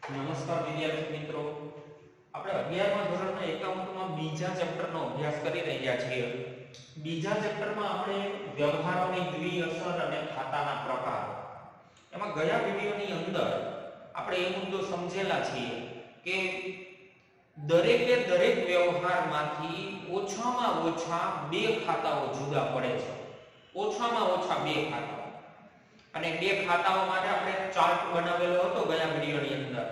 નમસ્કાર વિદ્યાર્થી મિત્રો, આપણે 11મા ધોરણના એકાઉન્ટમાં બીજા ચેપ્ટરનો અભ્યાસ કરી રહ્યા છીએ. બીજા ચેપ્ટરમાં આપણે વ્યવહારોની દ્વિઅસર અને ખાતાના પ્રકાર, એમાં ગયા વિડિયોની અંદર આપણે એ મુદ્દો સમજેલા છીએ કે દરેકે દરેક વ્યવહારમાંથી ઓછામાં ઓછા બે ખાતાઓ જુદા પડે છે. ઓછામાં ઓછા બે ખાતાઓ, અને બે ખાતાઓ માટે આપણે ચાર્ટ બનાવેલો હતો ગયા વિડિયોની અંદર,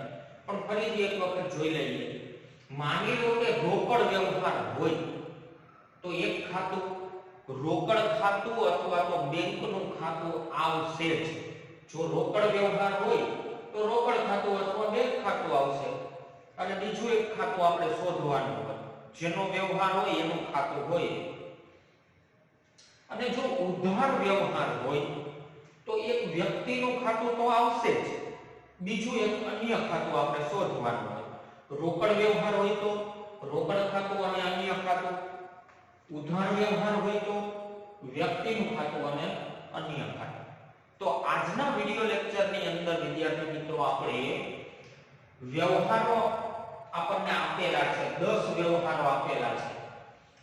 પણ ફરીથી એક વખત જોઈ લઈએ. માની લો કે રોકડ વ્યવહાર હોય તો એક ખાતું રોકડ ખાતું અથવા તો બેંકનું ખાતું આવશે જ. જો રોકડ વ્યવહાર હોય તો રોકડ ખાતું અથવા બેંક ખાતું આવશે, અને બીજું એક ખાતું આપણે શોધવાનું હોય જેનો વ્યવહાર હોય એનું ખાતું હોય. અને જો ઉધાર વ્યવહાર હોય તો એક વ્યક્તિનું ખાતું તો આવશે જ, બીજું એક અન્ય ખાતું આપણે શોધવાનું હોય. રોકડ વ્યવહાર હોય તો રોકડ ખાતું અને અન્ય ખાતું, ઉધાર વ્યવહાર હોય તો વ્યક્તિનું ખાતું અને અન્ય ખાતું. તો આજના વિડિયો લેક્ચરની અંદર વિદ્યાર્થી મિત્રો આપણે વ્યવહારો આપણને આપેલા છે, 10 વ્યવહારો આપેલા છે.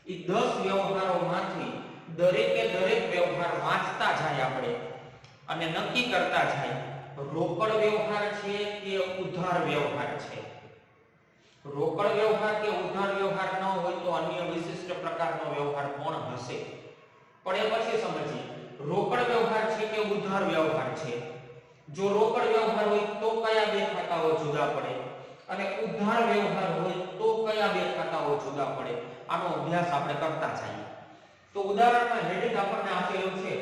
એ 10 વ્યવહારોમાંથી દરેકે દરેક વ્યવહાર વાંચતા જાય આપણે અને નક્કી કરતા જાય રોકડ વ્યવહાર છે કે ઉધાર વ્યવહાર છે. રોકડ વ્યવહાર કે ઉધાર વ્યવહાર ન હોય તો અન્ય વિશિષ્ટ પ્રકારનો વ્યવહાર કોણ હશે, પણ એ પછી સમજીએ. રોકડ વ્યવહાર છે કે ઉધાર વ્યવહાર છે. જો રોકડ વ્યવહાર હોય તો કયા બે ખાતાઓ જુદા પડે, અને ઉધાર વ્યવહાર હોય તો કયા બે ખાતાઓ જુદા પડે, આનો અભ્યાસ આપણે કરતા જઈએ. તો ઉદાહરણમાં હેડિંગ આપણને આપેલું છે,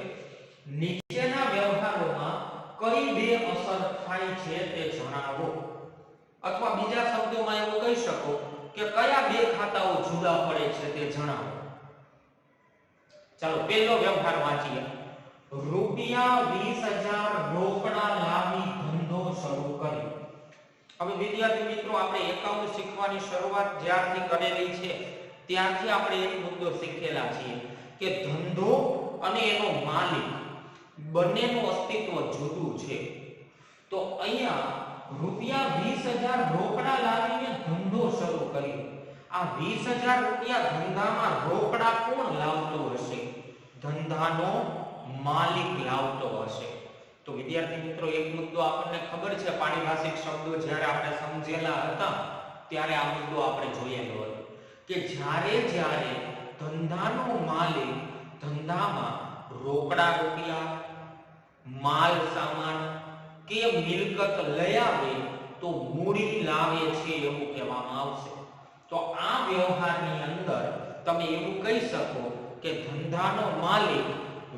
નીચેના વ્યવહારોમાં કઈ બે અસર થાય છે તે જણાવો. અથવા બીજા શબ્દોમાં એવું કહી શકો કે કયા બે ખાતાઓ જુદા પડે છે તે જણાવો. ચાલો પહેલો વ્યવહાર વાંચીએ. રૂપિયા 20,000 રોકડા લાવી ધંધો શરૂ કર્યો. હવે વિદ્યાર્થી મિત્રો, આપણે એકાઉન્ટ શીખવાની શરૂઆત જ્યારથી કરેલી છે ત્યારથી આપણે એક મુદ્દો શીખેલા છીએ કે ધંધો અને એનો માલિક બંનેનું અસ્તિત્વ જુદું છે. તો અહીંયા રૂપિયા 20,000 રોકડા લાવીને ધંધો શરૂ કર્યો. આ 20,000 રૂપિયા ધંધામાં રોકડા કોણ લાવતો હશે? ધંધાનો માલિક લાવતો હશે. તો વિદ્યાર્થી મિત્રો, એક મુદ્દો આપણને ખબર છે, પારિભાષિક શબ્દો જ્યારે આપણે સમજેલા હતા ત્યારે આ મુદ્દો આપણે જોયેલો હતો કે જ્યારે ધંધાનો માલિક ધંધામાં રોકડા રૂપિયા, માલ સામાન કે મિલકત લઈ આવે તો મૂડી લાવે છે એવું કહેવામાં આવશે. તો આ વ્યવહારની અંદર તમે એવું કહી શકો કે ધંધાનો માલિક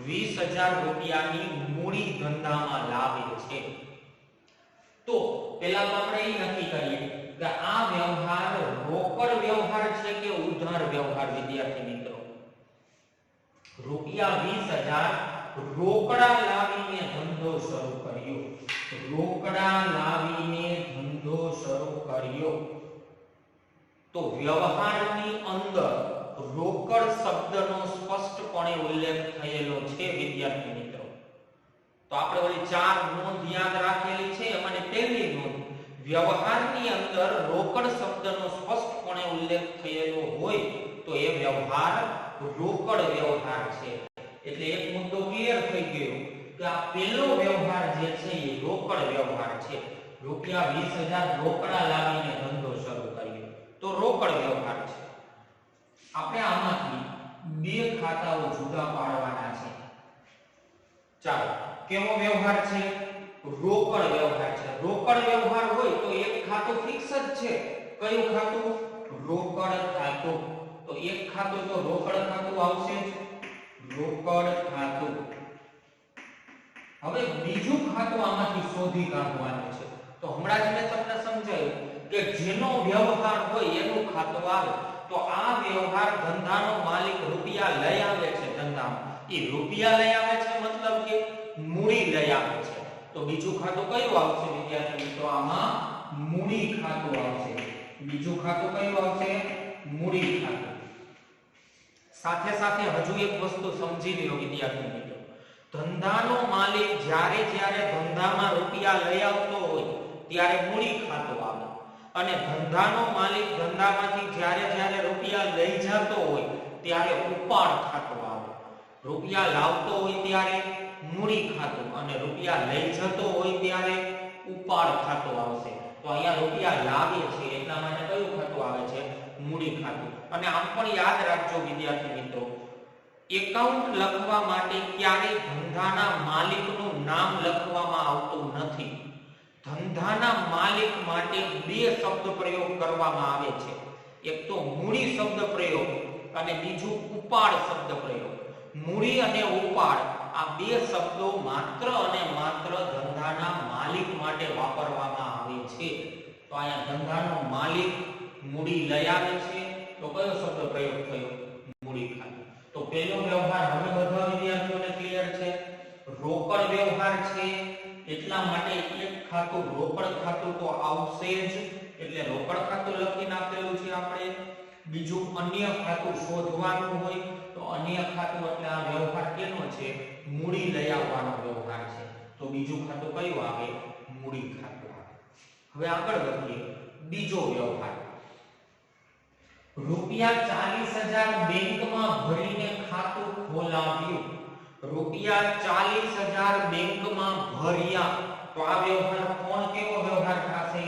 20,000 રૂપિયાની મૂડી ધંધામાં લાવે છે. તો પહેલા તો આપણે એ નક્કી કરીએ કે આ વ્યવહાર રોકડ વ્યવહાર છે કે ઉધાર વ્યવહાર. વિદ્યાર્થી મિત્રો, રૂપિયા 20,000 રોકડા લાવીને ધંધો શરૂ કર્યો. રોકડા લાવીને ધંધો શરૂ કર્યો. તો વ્યવહારની અંદર રોકડ શબ્દનો સ્પષ્ટપણે ઉલ્લેખ થયેલો છે વિદ્યાર્થી મિત્રો. તો આપણે ઓલી 4 નોંધ યાદ રાખેલી છે, એમાંની પહેલી નોંધ, વ્યવહારની અંદર રોકડ શબ્દનો સ્પષ્ટપણે ઉલ્લેખ થયેલો હોય તો એ વ્યવહાર રોકડ વ્યવહાર છે. એટલે એક મુદ્દો ક્લિયર થઈ ગયો કે આ પહેલો વ્યવહાર જે છે એ રોકડ વ્યવહાર છે. રૂપિયા 20,000 રોકડા લાવીને ધંધો શરૂ કર્યો તો રોકડ વ્યવહાર છે. આપણે આમાંથી બે ખાતાઓ જુદા પાડવાના છે. ચાલો, કેવો વ્યવહાર છે? રોકડ વ્યવહાર છે. રોકડ વ્યવહાર હોય તો એક ખાતું ફિક્સ જ છે. કયું ખાતું? રોકડ ખાતું. તો એક ખાતું તો રોકડ ખાતું આવશે જ, રોકડ ખાતું. હવે બીજું ખાતું આમાંથી શોધી કાઢવાનું છે. તો હમણાં જ મેં તમને સમજાવ્યું કે જેનો વ્યવહાર હોય એનું ખાતું આવે. તો આ વ્યવહાર ધંધાનો માલિક રૂપિયા લઈ આવે છે ધંધામાં. એ રૂપિયા લઈ આવે છે મતલબ કે મૂડી લઈ આવે છે. તો બીજું ખાતું કયું આવશે વિદ્યાર્થી મિત્રો? આમાં મૂડી ખાતું આવશે. બીજું ખાતું કયું આવશે? મૂડી ખાતું. સાથે સાથે હજુ એક વસ્તુ સમજી લો વિદ્યાર્થી મિત્રો, ધંધાનો માલિક જ્યારે ધંધામાં રૂપિયા લઈ આવતો હોય ત્યારે મૂડી ખાતું આવે. અને ધંધાનો માલિક ધંધામાંથી જ્યારે રૂપિયા લઈ જતો હોય ત્યારે ઉપાડ ખાતું આવે. રૂપિયા લાવતો હોય ત્યારે મૂડી ખાતું અને રૂપિયા લઈ જતો હોય ત્યારે ઉપાડ ખાતું આવશે. તો અહીંયા રૂપિયા લાવે છે એટલા માટે કયું ખાતું આવે છે? મૂડી ખાતું. અને આમ પણ યાદ રાખજો વિદ્યાર્થી મિત્રો, એકાઉન્ટ લખવા માટે ક્યારેય ધંધાના માલિકનું નામ લખવામાં આવતું નથી. ધંધાના માલિક માટે બે શબ્દ પ્રયોગ કરવામાં આવે છે. એક તો મૂડી શબ્દ પ્રયોગ અને બીજું ઉપાડ શબ્દ પ્રયોગ. મૂડી અને ઉપાડ આ બે શબ્દો માત્ર અને માત્ર ધંધાના માલિક માટે વાપરવામાં આવે છે. તો અહીંયા ધંધાનો માલિક મૂડી લઈ આવે છે તો કયો શબ્દ પ્રયોગ થયો? મૂડી ખાતું. તો પહેલો વ્યવહાર હવે બધા વિદ્યાર્થીઓને ક્લિયર છે. રોકડ વ્યવહાર છે એટલા માટે એક ખાતું રોકડ ખાતું તો આવશે જ, એટલે રોકડ ખાતું લખી નાખેલું છે આપણે. બીજું અન્ય ખાતું શોધવાનું હોય તો અન્ય ખાતું એટલે આ વ્યવહાર કેનો છે? મૂડી લઈ આવવાનો વ્યવહાર છે. તો બીજું ખાતું કયું આવે? મૂડી ખાતું આવે. હવે આગળ વધીએ. બીજો વ્યવહાર, રૂપિયા 40,000 બેંકમાં ભરીને ખાતું ખોલાવ્યું. રૂપિયા 40,000 બેંકમાં ભર્યા. તો આ વ્યવહાર કોણ કેવો વ્યવહાર થશે?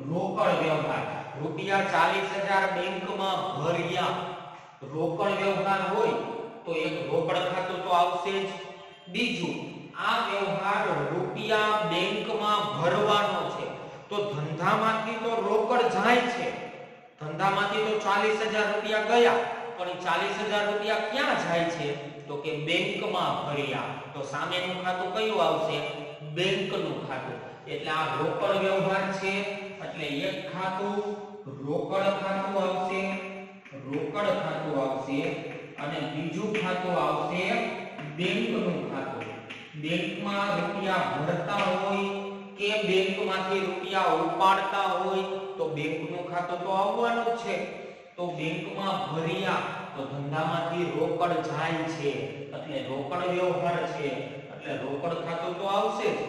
રોકડ વ્યવહાર. રૂપિયા 40,000 બેંકમાં ભર્યા. રોકડ વ્યવહાર હોય તો એક રોકડ ખાતું તો આવશે જ. બીજું આ વ્યવહાર રૂપિયા બેંકમાં ભરવાનો છે. તો ધંધામાંથી તો રોકડ જાય છે, ધંધામાંથી તો 40,000 રૂપિયા ગયા, પણ 40,000 રૂપિયા ક્યાં જાય છે? તો કે બેંકમાં ભર્યા. તો સામેનું ખાતું કયું આવશે? બેંકનું ખાતું. એટલે આ રોકડ વ્યવહાર છે એટલે એક ખાતું રોકડ ખાતું આવશે, રોકડ ખાતું આવશે અને બીજું ખાતું આવશે બેંકનું ખાતું. બેંકમાં રૂપિયા ભરતા હોય કે બેંકમાંથી રૂપિયા ઉપાડતા હોય તો બેંકનું ખાતું તો આવવાનું જ છે. તો બેંકમાં ભર્યા તો ધંધામાંથી રોકડ જાય છે એટલે રોકડ વ્યવહાર છે એટલે રોકડ ખાતું તો આવશે જ.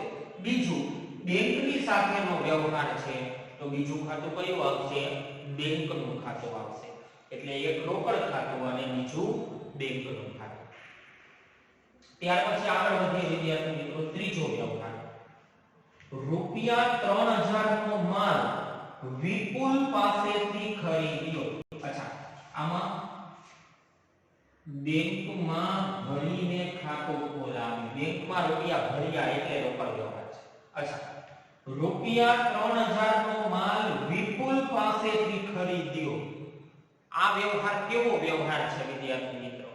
બીજું બેંકની સાથેનો વ્યવહાર છે તો બીજું ખાતું કયું આવશે? બેંકનું ખાતું આવશે. એટલે એક રોકડ ખાતું અને બીજું બેંકનું ખાતું. ત્યાર પછી આગળ વધીએ વિદ્યાર્થી મિત્રો. ત્રીજો વ્યવહાર, રૂપિયા 3,000 નો માલ વિપુલ પાસેથી ખરીદ્યો. અચ્છા, આમાં બેંકમાં ભરીને ખાતું ખોલાવ્યું. બેંકમાં રૂપિયા ભર્યા એટલે રોકડ વ્યવહાર છે. અચ્છા, રૂપિયા 3,000 નો માલ વિપુલ પાસેથી ખરીદ્યો. આ વ્યવહાર કેવો વ્યવહાર છે વિદ્યાર્થી મિત્રો?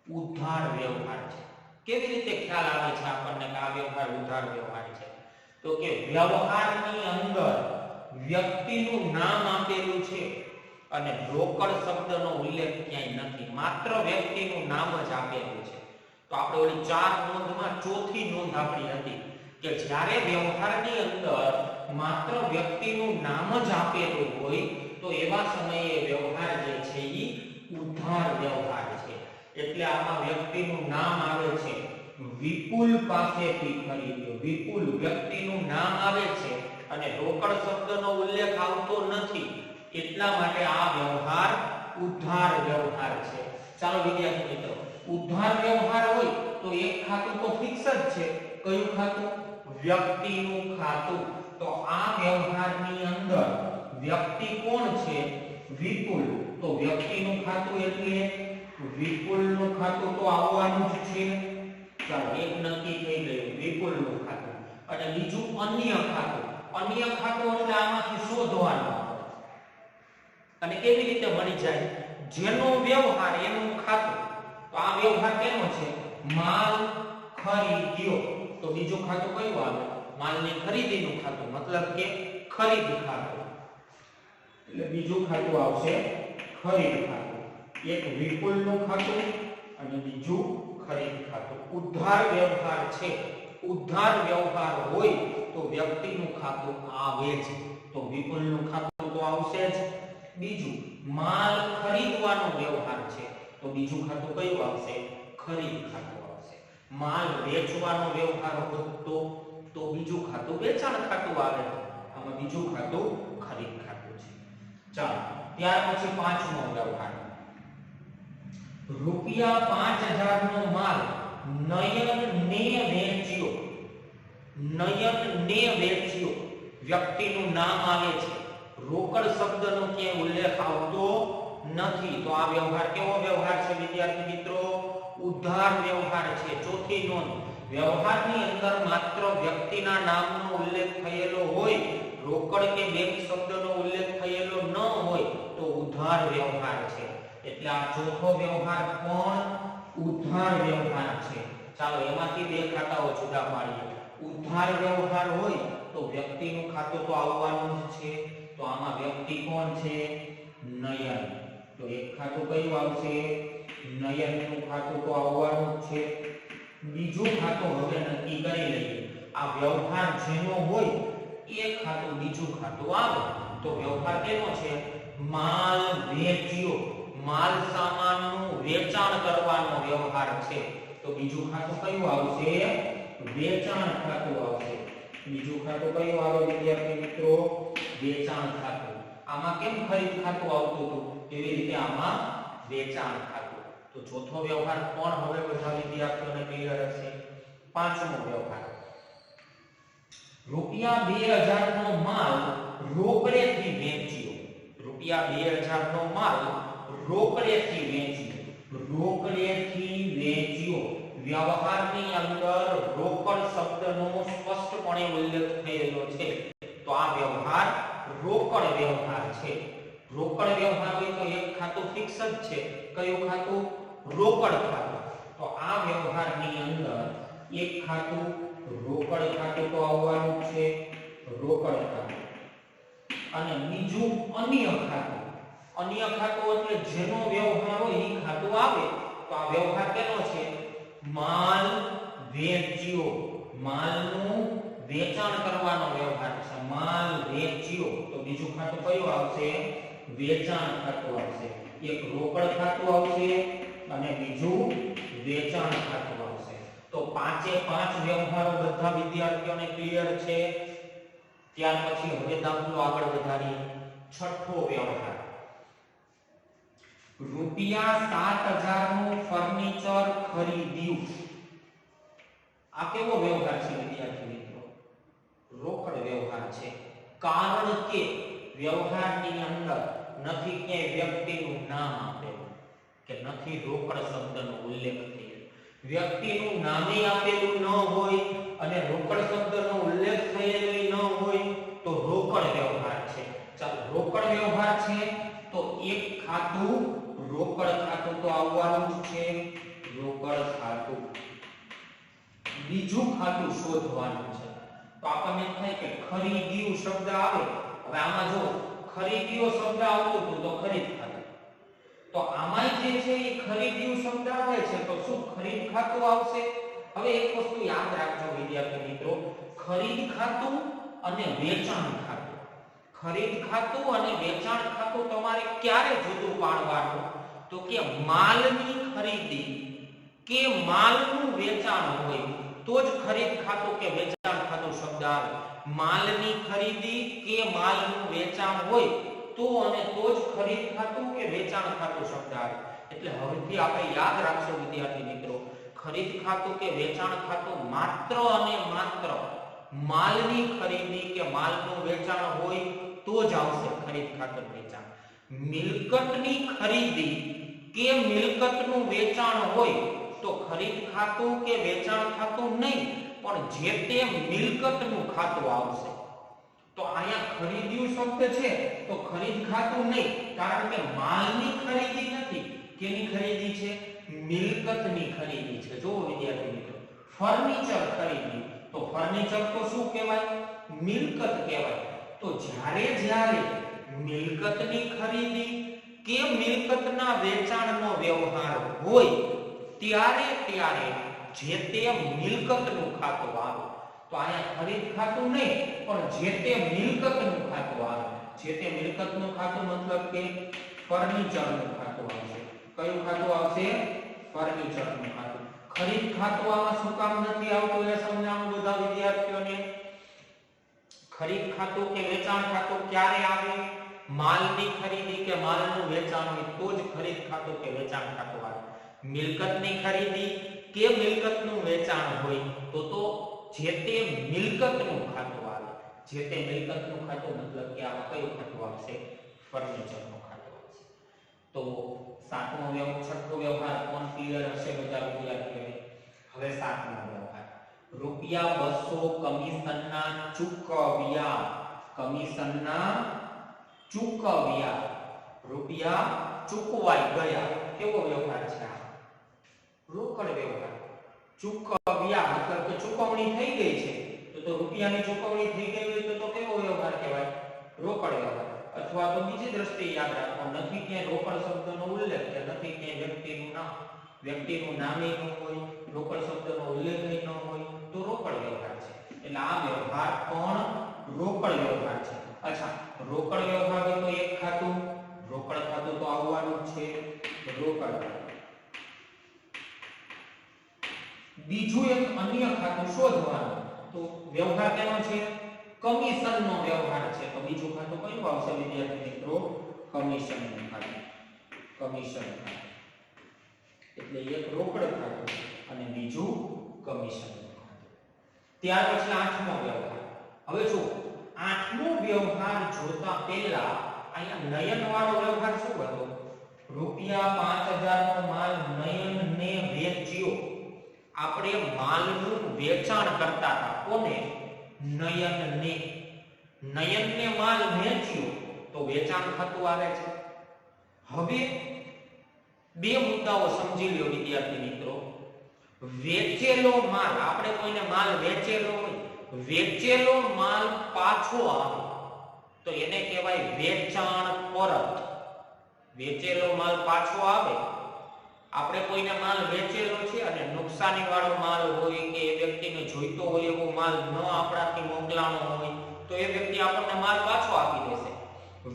ઉધાર વ્યવહાર છે. કેવી રીતે ખ્યાલ આવે છે આપણને કે આ વ્યવહાર ઉધાર વ્યવહાર છે? તો કે વ્યવહારની અંદર વ્યક્તિનું નામ આપેલું છે અને રોકડ શબ્દનો ઉલ્લેખ ક્યાંય નથી, માત્ર વ્યક્તિનું નામ જ આપેલું છે. તો આપણે ઓલી 4 નોંધમાં ચોથી નોંધ આપણી હતી કે જ્યારે વ્યવહારની અંદર માત્ર વ્યક્તિનું નામ જ આપેલું હોય તો એવા સમયે વ્યવહાર જે છે એ ઉધાર વ્યવહાર છે. એટલે આમાં વ્યક્તિનું નામ આવે છે. વિપુલ પાસેથી ખરીદ્યો. વિપુલ વ્યક્તિનું નામ આવે છે અને રોકડ શબ્દનો ઉલ્લેખ આવતો નથી, એટલા માટે આ વ્યવહાર ઉધાર વ્યવહાર છે. ચાલો વિદ્યાર્થી મિત્રો, ઉધાર વ્યવહાર હોય તો એક ખાતું તો ફિક્સ જ છે. કયું ખાતું? વ્યક્તિનું ખાતું. તો આ વ્યવહારની અંદર વ્યક્તિ કોણ છે? વિપુલ. તો વ્યક્તિનું ખાતું એટલે વિપુલનું ખાતું તો આવવાનું જ છે. ચાલો, એક નક્કી થઈ ગયું, વિપુલનું ખાતું. અને બીજું અન્ય ખાતું. અન્ય ખાતું એટલે આમાંથી શોધવાનું અને કેવી રીતે મળી જાય? જેનો વ્યવહાર એનું ખાતું. તો આ વ્યવહાર કેનો છે? માલ ખરીદ્યો. તો બીજું ખાતું કયું આવે? માલની ખરીદીનું ખાતું, મતલબ કે ખરીદ ખાતું. એટલે બીજું ખાતું આવશે ખરીદ ખાતું. એક વિપુલનું ખાતું અને બીજું ખરીદ ખાતું. ઉધાર વ્યવહાર છે. ઉધાર વ્યવહાર હોય તો વ્યક્તિનું ખાતું આવે જ. તો વિપુલનું ખાતું તો આવશે જ. બીજું માલ ખરીદવાનો વ્યવહાર છે તો બીજું ખાતું કયું આવશે? ખરીદ ખાતું આવશે. માલ વેચવાનો વ્યવહાર હોય તો બીજું ખાતું વેચાણ ખાતું આવે. આમાં બીજું ખાતું ખરીદ ખાતું છે. ચાલો ત્યાર પછી પાંચમો વ્યવહાર. ₹5000 નો માલ નયનને વેચ્યો. નયનને વેચ્યો વ્યક્તિનું નામ આવે છે, રોકડ શબ્દનો ક્યાંય ઉલ્લેખ આવતો નથી. તો આ વ્યવહાર કેવો વ્યવહાર છે વિદ્યાર્થી મિત્રો? ઉધાર વ્યવહાર છે. ચોથી નોંધ, વ્યવહારની અંદર માત્ર વ્યક્તિના નામનો ઉલ્લેખ થયેલો હોય, રોકડ કે બેંક શબ્દનો ઉલ્લેખ થયેલો ન હોય તો ઉધાર વ્યવહાર છે. એટલે આ ચોથો વ્યવહાર પણ ઉધાર વ્યવહાર છે. ચાલો એમાંથી બે ખાતાઓ જુદા પાડીએ. ઉધાર વ્યવહાર હોય તો વ્યક્તિનું ખાતું તો આવવાનું જ છે. તો આમાં વ્યક્તિ કોણ છે? નયન. તો એક ખાતું કયું આવશે? નયનનું ખાતું તો આવવાનું જ છે. બીજું ખાતું હવે નક્કી કરી લઈએ. આ વ્યવહાર જેનો હોય એ ખાતું બીજું ખાતું આવે તો વ્યવહાર કેનો છે? માલ વેચ્યો, માલ સામાનનું વેચાણ કરવાનો વ્યવહાર છે. તો બીજું ખાતું કયું આવશે? વેચાણ ખાતું આવશે. બીજું ખાતું કયું આવે વિદ્યાર્થી મિત્રો? વેચાણ ખાતું. આમાં કેમ ખરીદ ખાતું આવતું હતું એવી રીતે આમાં વેચાણ ખાતું. તો ચોથો વ્યવહાર કોણ હવે બધા વિદ્યાર્થીઓને ક્લિયર હશે? પાંચમો વ્યવહાર. ₹2000 નો માલ રોકડેથી વેચ્યો. ₹2000 નો માલ રોકડેથી વેચ્યો. રોકડેથી વેચ્યો વ્યવહારની અંદર રોકડ શબ્દનો સ્પષ્ટપણે ઉલ્લેખ થયેલો છે. તો આ વ્યવહાર રોકડ વ્યવહાર છે. રોકડ વ્યવહાર હોય તો એક ખાતું ફિક્સ જ છે. કયું ખાતું? રોકડ ખાતું. તો આ વ્યવહારની અંદર એક ખાતું રોકડ ખાતું તો આવવાનું છે, રોકડ ખાતું. અને બીજું અન્ય ખાતું. અન્ય ખાતું એટલે જેનો વ્યવહાર હોય એ ખાતું આવે. તો આ વ્યવહાર કેનો છે? માલ વેચ્યો. માલનું વેચાણ કરવાનો વ્યવહાર છે. માલ વેચ્યો. તો બીજું ખાતું કયું આવશે? વેચાણ ખાતું આવશે. એક રોકડ ખાતું આવશે અને બીજું વેચાણ ખાતું આવશે. તો પાંચે પાંચ વ્યવહારો બધા વિદ્યાર્થીઓને ક્લિયર છે. ત્યાર પછી હવે દાખલો આગળ વધારીએ. છઠ્ઠો વ્યવહાર. ₹7,000 નું ફર્નિચર ખરીદ્યું. આ કેવો વ્યવહાર છે વિદ્યાર્થી મિત્રો? રોકડ વ્યવહાર છે. કારણ કે વ્યવહારની અંદર નથી ક્યાંય વ્યક્તિનું નામ આપેલું કે નથી રોકડ શબ્દનો ઉલ્લેખ થયેલો. વ્યક્તિનું નામે આપેલું ન હોય અને રોકડ શબ્દનો ઉલ્લેખ થયેલો ન હોય તો રોકડ વ્યવહાર છે. ચાલો રોકડ વ્યવહાર છે તો એક ખાતું રોકડ ખાતું તો આવવાનું જ છે, રોકડ ખાતું. બીજું ખાતું શોધવાનું છે. તો આપણને થાય કે ખરીદ્યું શબ્દ આવે. હવે આમાં જો ખરીદ્યો શબ્દ આવતો હતો તો ખરીદ ખાતું. તો આમાં જે છે એ ખરીદ્યું શબ્દ આવે છે તો શું ખરીદ ખાતું આવશે? હવે એક વસ્તુ યાદ રાખજો વિદ્યાર્થી મિત્રો, ખરીદ ખાતું અને વેચાણ ખાતું. ખરીદ ખાતું અને વેચાણ ખાતું તમારે ક્યારે જુદું પાડવાનું? તો કે માલની ખરીદી કે માલનું વેચાણ હોય તો જ ખરીદ ખાતું કે વેચાણ ખાતું શબ્દ આવે. માલની ખરીદી કે માલનું વેચાણ હોય તો અને તો જ ખરીદ ખાતું કે વેચાણ ખાતું શબ્દ આવે. એટલે હવેથી આપણે યાદ રાખશો વિદ્યાર્થી મિત્રો, ખરીદ ખાતું કે વેચાણ ખાતું માત્ર અને માત્ર માલની ખરીદી કે માલનું વેચાણ હોય તો જ આવશે ખરીદ ખાતું વેચાણ. મિલકતની ખરીદી કે મિલકતનું વેચાણ હોય તો ખરીદ ખાતું કે વેચાણ ખાતું નહીં, પણ જે તે મિલકતનું ખાતું આવશે. તો અહીંયા ખરીદ્યું શબ્દ છે તો ખરીદ ખાતું નહીં, કારણ કે માલની ખરીદી નથી. કેની ખરીદી છે? મિલકતની ખરીદી છે. જો વિદ્યાર્થી મિત્રો, ફર્નિચર ખરીદી તો ફર્નિચર તો શું કહેવાય? મિલકત કહેવાય. તો જ્યારે મિલકતની ખરીદી કે મિલકતના વેચાણનો વ્યવહાર હોય ત્યારે જે તે મિલકતનું ખાતું આવે. તો અહીંયા ખરીદ ખાતું નહીં, પણ જે તે મિલકતનું ખાતું આવે. જે તે મિલકતનું ખાતું મતલબ કે ફર્નિચરનું ખાતું આવશે. કયું ખાતું આવશે? ફર્નિચરનું ખાતું. ખરીદ ખાતું આમાં શું કામ નથી આવતું એ સમજાવવાનું બધા વિદ્યાર્થીઓને. ખરીદ ખાતું કે વેચાણ ખાતું ક્યારે આવે? માલની ખરીદી કે માલનું વેચાણ હોય તો જ ખરીદ ખાતું કે વેચાણ ખાતું આવે. મિલકતની ખરીદી કે મિલકતનું વેચાણ હોય તો જે તે મિલકતનું ખાતું આવે. જે તે મિલકતનું ખાતું મતલબ કે આમાં કયું ખાતું આવશે? ફર્નિચરનું ખાતું આવશે. તો છઠ્ઠો વ્યવહાર કોણ ક્લિયર હશે બધા વિદ્યાર્થીઓને? હવે સાતમો વ્યવહાર રૂપિયા 200 કમિશનના ચૂકવ્યા. કમિશનના ચૂકવ્યા, રૂપિયા ચૂકવાઈ ગયા. કેવો વ્યવહાર છે આ? રોકડ વ્યવહાર. ચૂકવ્યા મતલબ કે ચૂકવણી થઈ ગઈ છે. તો રૂપિયાની ચૂકવણી થઈ ગઈ હોય તો કેવો વ્યવહાર કહેવાય? રોકડ વ્યવહાર. અથવા તો બીજી દ્રષ્ટિએ યાદ રાખો, નથી ક્યાંય રોકડ શબ્દનો ઉલ્લેખ કે નથી ક્યાંય વ્યક્તિનું નામે ન હોય, રોકડ શબ્દનો ઉલ્લેખ ન હોય તો રોકડ વ્યવહાર છે. એટલે આ વ્યવહાર પણ રોકડ વ્યવહાર છે. અચ્છા, રોકડ વ્યવહાર હોય તો એક ખાતું, રોકડ ખાતું તો આવવાનું જ છે. રોકડ. બીજું એક અન્ય ખાતું શોધવાનું. તો વ્યવહાર કેનો છે? કમિશનનો વ્યવહાર છે. તો બીજું ખાતું કયું આવશે વિદ્યાર્થી મિત્રો? કમિશનનું ખાતું. કમિશન ખાતું. એટલે એક રોકડ ખાતું અને બીજું કમિશનનું ખાતું. ત્યાર પછી આઠમો વ્યવહાર. હવે જો આઠમો વ્યવહાર જોતા પહેલા અહીંયા નયનવાળો વ્યવહાર શું હતો? રૂપિયા 5000 નો માલ નયનને વેચ્યો. આપણે માલનું વેચાણ કરતા હતા. કોને? નયનને. નયનને માલ વેચ્યો તો વેચાણ ખાતું આવે છે. હવે બે મુદ્દાઓ સમજી લ્યો વિદ્યાર્થી મિત્રો. વેચેલો માલ, આપણે કોઈને માલ વેચેલો હોય, વેચેલો માલ પાછો આવે તો એને કહેવાય વેચાણ પરત. વેચેલો માલ પાછો આવે, આપણે કોઈને માલ વેચેલો છે અને નુકસાની વાળો માલ હોય કે એ વ્યક્તિને જોઈતો હોય એવો માલ ન આપણાથી મોકલાણો હોય તો એ વ્યક્તિ આપણને માલ પાછો આપી દેશે.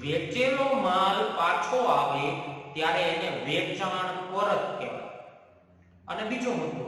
વેચેલો માલ પાછો આવે ત્યારે એને વેચાણ પરત કહેવાય. અને બીજો મુદ્દો,